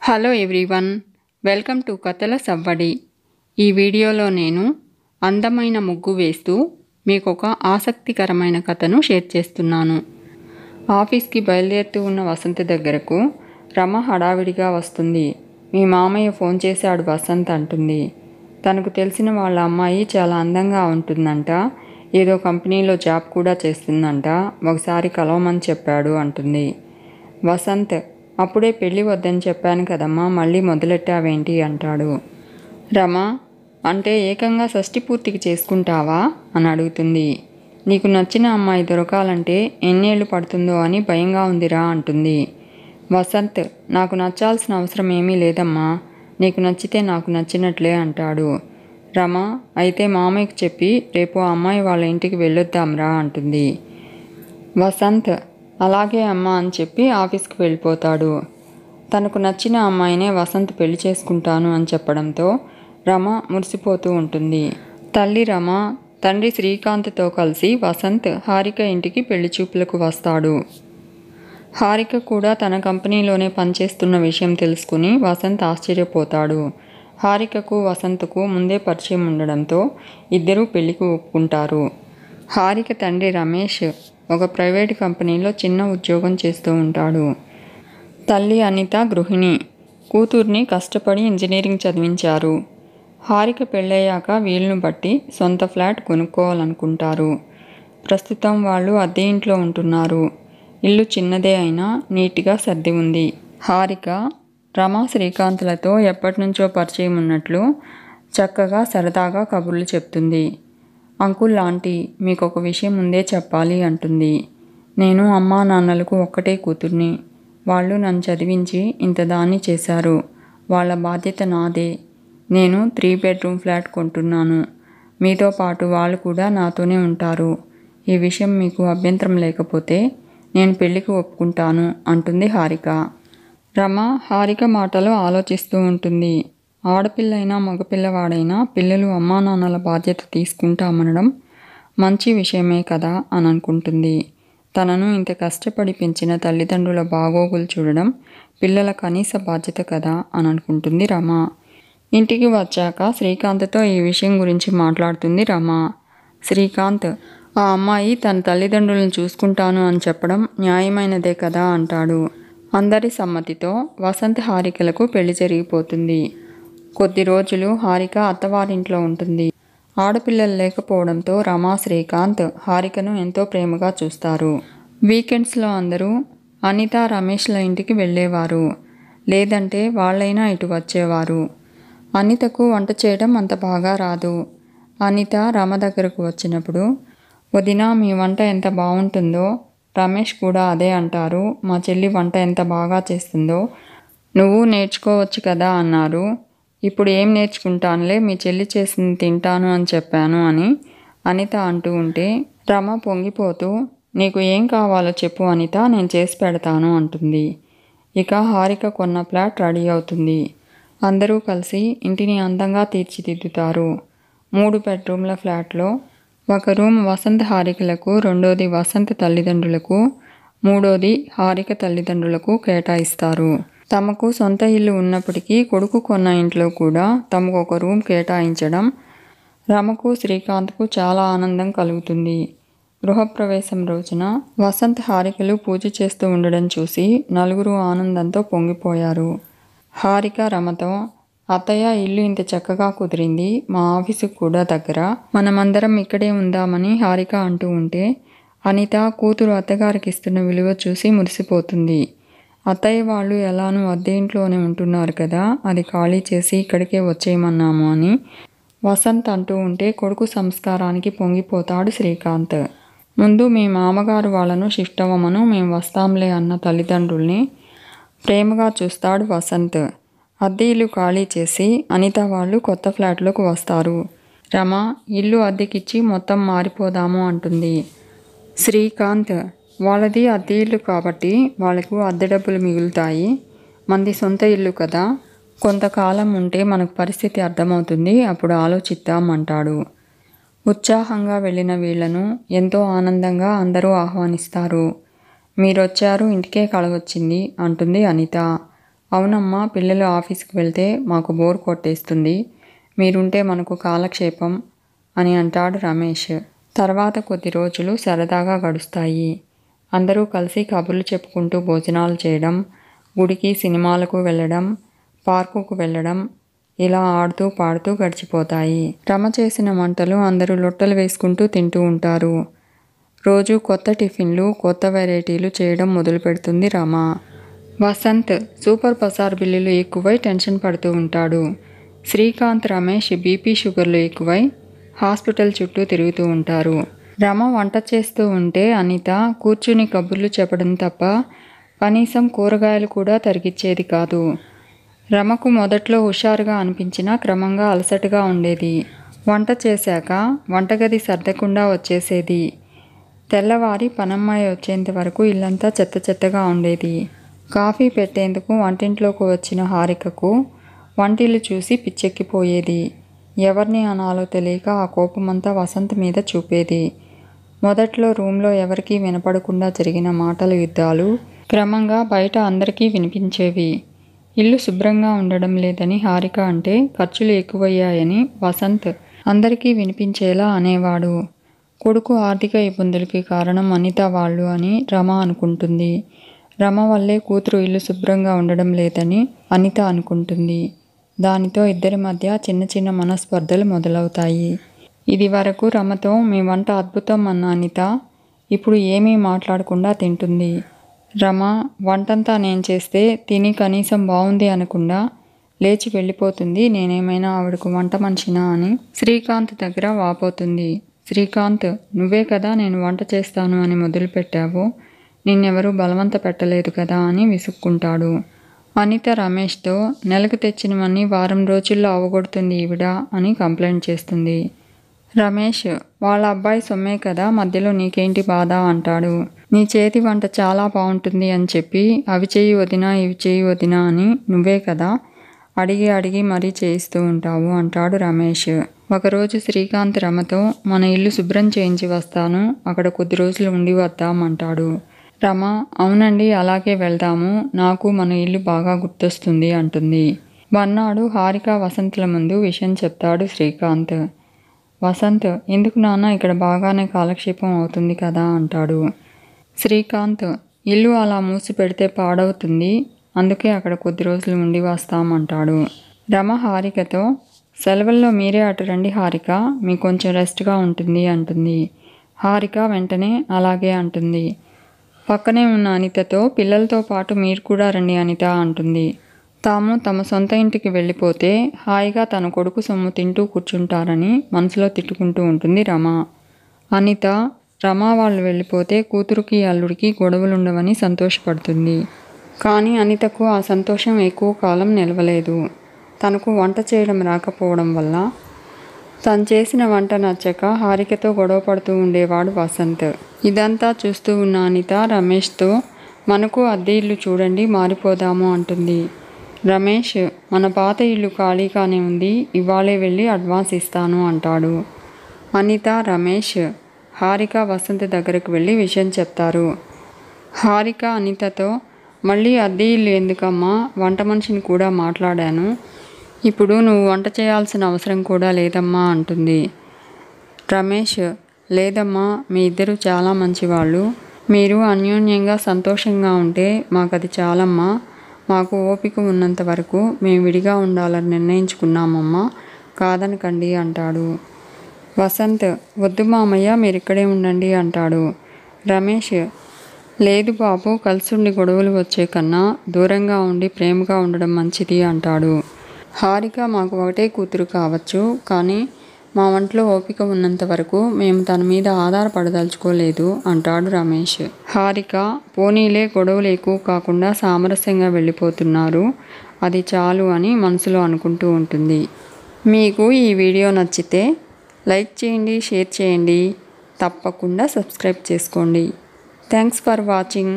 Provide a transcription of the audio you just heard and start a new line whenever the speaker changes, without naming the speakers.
Hello everyone, welcome to కథల సవ్వడి. ఈ వీడియోలో నేను అందమైన ముగ్గు వేస్తూ మీకు ఒక ఆసక్తికరమైన కథను షేర్ చేస్తున్నాను. ఆఫీస్కి బయలుదేరుతూ ఉన్న వసంత్ దగ్గరకు రమ హడావిడిగా వస్తుంది. మీ మామయ్య ఫోన్ చేశాడు వసంత్ అంటుంది. తనకు తెలిసిన వాళ్ళ అమ్మాయి చాలా అందంగా ఉంటుందంట, ఏదో కంపెనీలో జాబ్ కూడా చేస్తుందంట, ఒకసారి కలవమని చెప్పాడు అంటుంది. వసంత్, అప్పుడే పెళ్ళి వద్దని చెప్పాను కదమ్మా, మళ్ళీ మొదలెట్టావేంటి అంటాడు. రమ, అంటే ఏకంగా షష్ఠి పూర్తికి చేసుకుంటావా అని అడుగుతుంది. నీకు నచ్చిన అమ్మాయి దొరకాలంటే ఎన్నేళ్ళు పడుతుందో అని భయంగా ఉందిరా అంటుంది. వసంత్, నాకు నచ్చాల్సిన అవసరం ఏమీ లేదమ్మా, నీకు నచ్చితే నాకు నచ్చినట్లే అంటాడు. రమ, అయితే మామయ్యకు చెప్పి రేపు ఆ అమ్మాయి వాళ్ళ ఇంటికి వెళ్ళొద్దాంరా అంటుంది. వసంత్, అలాగే అమ్మ అని చెప్పి ఆఫీస్కి వెళ్ళిపోతాడు. తనకు నచ్చిన అమ్మాయినే వసంత్ పెళ్లి చేసుకుంటాను అని చెప్పడంతో రమ మురిసిపోతూ ఉంటుంది. తల్లి రమ తండ్రి శ్రీకాంత్తో కలిసి వసంత్ హారిక ఇంటికి పెళ్లి చూపులకు వస్తాడు. హారిక కూడా తన కంపెనీలోనే పనిచేస్తున్న విషయం తెలుసుకుని వసంత్ ఆశ్చర్యపోతాడు. హారికకు వసంత్కు ముందే పరిచయం ఉండడంతో ఇద్దరూ పెళ్లికి ఒప్పుకుంటారు. హారిక తండ్రి రమేష్ ఒక ప్రైవేట్ కంపెనీలో చిన్న ఉద్యోగం చేస్తూ ఉంటాడు. తల్లి అనిత గృహిణి. కూతుర్ని కష్టపడి ఇంజనీరింగ్ చదివించారు. హారిక పెళ్ళయ్యాక వీలును బట్టి సొంత ఫ్లాట్ కొనుక్కోవాలనుకుంటారు. ప్రస్తుతం వాళ్ళు అద్దె ఇంట్లో ఉంటున్నారు. ఇల్లు చిన్నదే అయినా నీట్గా సర్ది ఉంది. హారిక రమ శ్రీకాంత్లతో ఎప్పటినుంచో పరిచయం ఉన్నట్లు చక్కగా సరదాగా కబుర్లు చెప్తుంది. అంకుల్, ఆంటీ, మీకు ఒక విషయం ముందే చెప్పాలి అంటుంది. నేను అమ్మా నాన్నలకు ఒక్కటే కూతుర్ని. వాళ్ళు నన్ను చదివించి ఇంత దాన్ని చేశారు. వాళ్ళ బాధ్యత నాదే. నేను 3 బెడ్రూమ్ ఫ్లాట్ కొంటున్నాను. మీతో పాటు వాళ్ళు కూడా నాతోనే ఉంటారు. ఈ విషయం మీకు అభ్యంతరం లేకపోతే నేను పెళ్లికి ఒప్పుకుంటాను అంటుంది హారిక. రమ హారిక మాటలు ఆలోచిస్తూ ఉంటుంది. ఆడపిల్లైనా మగపిల్లవాడైనా పిల్లలు అమ్మా నాన్నల బాధ్యత తీసుకుంటామనడం మంచి విషయమే కదా అని అనుకుంటుంది. తనను ఇంత కష్టపడి పెంచిన తల్లిదండ్రుల బాగోగులు చూడడం పిల్లల కనీస బాధ్యత కదా అని అనుకుంటుంది రమ. ఇంటికి వచ్చాక శ్రీకాంత్తో ఈ విషయం గురించి మాట్లాడుతుంది రమ. శ్రీకాంత్, ఆ అమ్మాయి తన తల్లిదండ్రులను చూసుకుంటాను అని చెప్పడం న్యాయమైనదే కదా అంటాడు. అందరి సమ్మతితో వసంత్ హారికలకు పెళ్లి జరిగిపోతుంది. కొద్ది రోజులు హారిక అత్తవారింట్లో ఉంటుంది. ఆడపిల్లలు లేకపోవడంతో రమ శ్రీకాంత్ హారికను ఎంతో ప్రేమగా చూస్తారు. వీకెండ్స్లో అందరూ అనిత రమేష్ల ఇంటికి వెళ్ళేవారు. లేదంటే వాళ్ళైనా ఇటు వచ్చేవారు. అనితకు వంట చేయడం అంత బాగా రాదు. అనిత రమ దగ్గరకు వచ్చినప్పుడు, వదినా, మీ వంట ఎంత బాగుంటుందో రమేష్ కూడా అదే అంటారు. మా చెల్లి వంట ఎంత బాగా చేస్తుందో నువ్వు నేర్చుకోవచ్చు కదా అన్నారు. ఇప్పుడు ఏం నేర్చుకుంటానులే, మీ చెల్లి చేసింది తింటాను అని చెప్పాను అని అనిత అంటూ ఉంటే రమ పొంగిపోతూ, నీకు ఏం కావాలో చెప్పు అనిత, నేను చేసి పెడతాను అంటుంది. ఇక హారిక కొన్న ఫ్లాట్ రెడీ అవుతుంది. అందరూ కలిసి ఇంటిని అందంగా తీర్చిదిద్దుతారు. 3 బెడ్రూమ్ల ఫ్లాట్లో ఒక రూమ్ వసంత్ హారికలకు, రెండోది వసంత్ తల్లిదండ్రులకు, మూడోది హారిక తల్లిదండ్రులకు కేటాయిస్తారు. తమకు సొంత ఇల్లు ఉన్నప్పటికీ కొడుకు కొన్న ఇంట్లో కూడా తమకు ఒక రూమ్ కేటాయించడం రమకు శ్రీకాంత్కు చాలా ఆనందం కలుగుతుంది. గృహప్రవేశం రోజున వసంత్ హారికలు పూజ చేస్తూ ఉండడం చూసి నలుగురు ఆనందంతో పొంగిపోయారు. హారిక రమతో, అత్తయ్య, ఇల్లు ఇంత చక్కగా కుదిరింది, మా ఆఫీసుకు కూడా దగ్గర, మనమందరం ఇక్కడే ఉందామని హారిక అంటూ ఉంటే అనిత కూతురు అత్తగారికి ఇస్తున్న విలువ చూసి మురిసిపోతుంది. అత్తయ్య వాళ్ళు ఎలానూ అద్దె ఇంట్లోనే ఉంటున్నారు కదా, అది ఖాళీ చేసి ఇక్కడికే వచ్చేయమన్నాము అని వసంత్ అంటూ ఉంటే కొడుకు సంస్కారానికి పొంగిపోతాడు శ్రీకాంత్. ముందు మీ మామగారు వాళ్ళను షిఫ్ట్ అవ్వమను, మేము వస్తాంలే అన్న తల్లిదండ్రుల్ని ప్రేమగా చూస్తాడు వసంత్. అద్దె ఇల్లు ఖాళీ చేసి అనిత వాళ్ళు కొత్త ఫ్లాట్లోకి వస్తారు. రమ ఇల్లు అద్దెకిచ్చి మొత్తం మారిపోదాము అంటుంది. శ్రీకాంత్, వాళ్ళది అద్దె ఇల్లు కాబట్టి వాళ్ళకు అద్దె డబ్బులు మిగులుతాయి, మనది సొంత ఇల్లు కదా, కొంతకాలం ఉంటే మనకు పరిస్థితి అర్థమవుతుంది, అప్పుడు ఆలోచిద్దాం అంటాడు. ఉత్సాహంగా వెళ్ళిన వీళ్లను ఎంతో ఆనందంగా అందరూ ఆహ్వానిస్తారు. మీరొచ్చారు, ఇంటికే కళ వచ్చింది అంటుంది అనిత. అవునమ్మా, పిల్లలు ఆఫీస్కి వెళ్తే మాకు బోర్ కొట్టేస్తుంది, మీరుంటే మనకు కాలక్షేపం అని అంటాడు రమేష్. తర్వాత కొద్ది రోజులు సరదాగా గడుస్తాయి. అందరూ కలిసి కబుర్లు చెప్పుకుంటూ భోజనాలు చేయడం, గుడికి సినిమాలకు వెళ్ళడం, పార్కుకు వెళ్ళడం, ఇలా ఆడుతూ పాడుతూ గడిచిపోతాయి. రమ చేసిన వంటలు అందరూ లొట్టలు వేసుకుంటూ తింటూ ఉంటారు. రోజు కొత్త టిఫిన్లు, కొత్త వెరైటీలు చేయడం మొదలు పెడుతుంది రమ. వసంత్ సూపర్ బజార్ బిల్లులు ఎక్కువై టెన్షన్ పడుతూ ఉంటాడు. శ్రీకాంత్, రమేష్ బీపీ షుగర్లు ఎక్కువై హాస్పిటల్ చుట్టూ తిరుగుతూ ఉంటారు. రమ వంట చేస్తూ ఉంటే అనిత కూర్చుని కబుర్లు చెప్పడం తప్ప కనీసం కూరగాయలు కూడా తరిగిచ్చేది కాదు. రమకు మొదట్లో హుషారుగా అనిపించినా క్రమంగా అలసటగా ఉండేది. వంట చేశాక వంటగది సర్దకుండా వచ్చేసేది. తెల్లవారి పనమ్మాయి వచ్చేంత వరకు ఇల్లంతా చెత్త చెత్తగా ఉండేది. కాఫీ పెట్టేందుకు వంటింట్లోకి వచ్చిన హారికకు వంటిల్లు చూసి పిచ్చెక్కిపోయేది. ఎవరిని అనాలో తెలియక ఆ కోపమంతా వసంత్ మీద చూపేది. మొదట్లో రూమ్లో ఎవరికీ వినపడకుండా జరిగిన మాటల యుద్ధాలు క్రమంగా బయట అందరికీ వినిపించేవి. ఇల్లు శుభ్రంగా ఉండడం లేదని హారిక అంటే ఖర్చులు ఎక్కువయ్యాయని వసంత్ అందరికీ వినిపించేలా అనేవాడు. కొడుకు ఆర్థిక ఇబ్బందులకి కారణం అనిత వాళ్ళు అని రమ అనుకుంటుంది. రమ వల్లే కూతురు ఇల్లు శుభ్రంగా ఉండడం లేదని అనిత అనుకుంటుంది. దానితో ఇద్దరి మధ్య చిన్న చిన్న మనస్పర్ధలు మొదలవుతాయి. ఇది వరకు రమతో మీ వంట అద్భుతం అన్న అనిత ఇప్పుడు ఏమీ మాట్లాడకుండా తింటుంది. రమ వంటంతా నేను చేస్తే తిని కనీసం బాగుంది అనకుండా లేచి వెళ్ళిపోతుంది. నేనేమైనా ఆవిడకు వంట మనిషినా అని శ్రీకాంత్ దగ్గర వాపోతుంది. శ్రీకాంత్, నువ్వే కదా నేను వంట చేస్తాను అని మొదలుపెట్టావు, నిన్నెవరూ బలవంత పెట్టలేదు కదా అని విసుక్కుంటాడు. అనిత రమేష్తో నెలకు తెచ్చినవన్నీ వారం రోజుల్లో అవగొడుతుంది ఈవిడ అని కంప్లైంట్ చేస్తుంది. రమేష్, వాళ్ళ అబ్బాయి సొమ్మే కదా, మధ్యలో నీకేంటి బాధ అంటాడు. నీ చేతి వంట చాలా బాగుంటుంది అని చెప్పి అవి చేయి వదినా ఇవి చేయి వదినా అని నువ్వే కదా అడిగి అడిగి మరీ చేయిస్తూ ఉంటావు అంటాడు రమేష్. ఒకరోజు శ్రీకాంత్ రమతో మన ఇల్లు శుభ్రం చేయించి వస్తాను, అక్కడ కొద్ది రోజులు ఉండి వద్దాం అంటాడు. రమ అవునండి అలాగే వెళ్దాము, నాకు మన ఇల్లు బాగా గుర్తొస్తుంది అంటుంది. మర్నాడు హారిక వసంత్ల ముందు విషయం చెప్తాడు శ్రీకాంత్. వసంత్, ఎందుకు నాన్న, ఇక్కడ బాగానే కాలక్షేపం అవుతుంది కదా అంటాడు. శ్రీకాంత్, ఇల్లు అలా మూసి పెడితే పాడవుతుంది, అందుకే అక్కడ కొద్ది రోజులు ఉండి వస్తామంటాడు. రమ హారికతో సెలవుల్లో మీరే అటు రండి హారిక, మీకు కొంచెం రెస్ట్గా ఉంటుంది అంటుంది. హారిక వెంటనే అలాగే అంటుంది. పక్కనే ఉన్న అనితతో పిల్లలతో పాటు మీరు కూడా రండి అనిత అంటుంది. తాము తమ సొంత ఇంటికి వెళ్ళిపోతే హాయిగా తన కొడుకు సొమ్ము తింటూ కూర్చుంటారని మనసులో తిట్టుకుంటూ ఉంటుంది రమ. అనిత రమ వాళ్ళు వెళ్ళిపోతే కూతురుకి అల్లుడికి గొడవలుండవని సంతోషపడుతుంది. కానీ అనితకు ఆ సంతోషం ఎక్కువ కాలం నిలవలేదు. తనకు వంట చేయడం రాకపోవడం వల్ల తను చేసిన వంట నచ్చక హారికతో గొడవ పడుతూ ఉండేవాడు వసంత్. ఇదంతా చూస్తూ ఉన్న అనిత రమేష్తో మనకు అద్దె ఇల్లు చూడండి మారిపోదాము అంటుంది. రమేష్, మన పాత ఇల్లు ఖాళీగానే ఉంది, ఇవాళే వెళ్ళి అడ్వాన్స్ ఇస్తాను అంటాడు. అనిత, రమేష్ హారిక వసంత్ దగ్గరకు వెళ్ళి విషయం చెప్తారు. హారిక అనితతో మళ్ళీ అద్దె ఇల్లు ఎందుకమ్మా, వంట మనిషిని కూడా మాట్లాడాను, ఇప్పుడు నువ్వు వంట చేయాల్సిన అవసరం కూడా లేదమ్మా అంటుంది. రమేష్, లేదమ్మా, మీ ఇద్దరు చాలా మంచివాళ్ళు, మీరు అన్యోన్యంగా సంతోషంగా ఉంటే మాకది చాలమ్మా, మాకు ఓపిక ఉన్నంత వరకు మేము విడిగా ఉండాలని నిర్ణయించుకున్నామమ్మా, కాదనకండి అంటాడు. వసంత్, వద్దు మామయ్య, మీరిక్కడే ఉండండి అంటాడు. రమేష్, లేదు బాబు, కలిసుండి గొడవలు వచ్చే కన్నా దూరంగా ఉండి ప్రేమగా ఉండడం మంచిది అంటాడు. హారిక మాకు ఒకటే కూతురు కావచ్చు, కానీ మా వంటలో ఓపిక ఉన్నంత వరకు మేము తన మీద ఆధారపడదలుచుకోలేదు అంటాడు రమేష్. హారిక, పోనీలే, గొడవలు ఎక్కువ కాకుండా సామరస్యంగా వెళ్ళిపోతున్నారు, అది చాలు అని మనసులో అనుకుంటూ ఉంటుంది. మీకు ఈ వీడియో నచ్చితే లైక్ చేయండి, షేర్ చేయండి, తప్పకుండా సబ్స్క్రైబ్ చేసుకోండి. Thanks for watching.